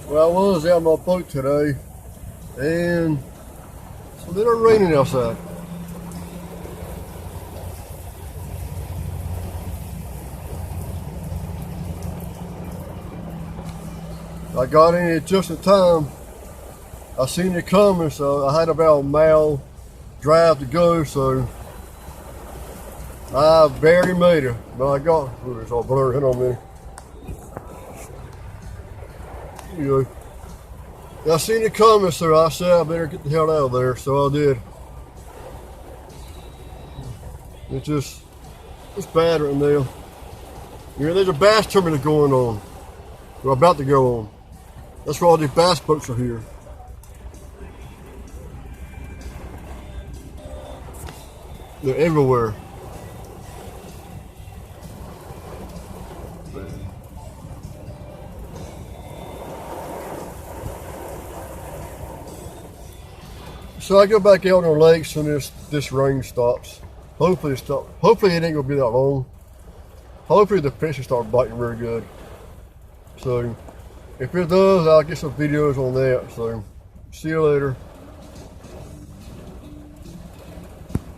Well, I was out on my boat today, and it's a little raining outside. I got in it just in time. I seen it coming, so I had about a mile drive to go, so I barely made it. But I got, ooh, it's all blurry, hang on a minute. Anyway, I seen it coming, so I said I better get the hell out of there, so I did. It's bad right now. You know, there's a bass tournament going on. We're about to go on. That's why all these bass boats are here. They're everywhere. So I go back out on the lakes when this rain stops. Hopefully it stops. Hopefully it ain't gonna be that long. Hopefully the fish will start biting very good. So if it does, I'll get some videos on that. So see you later.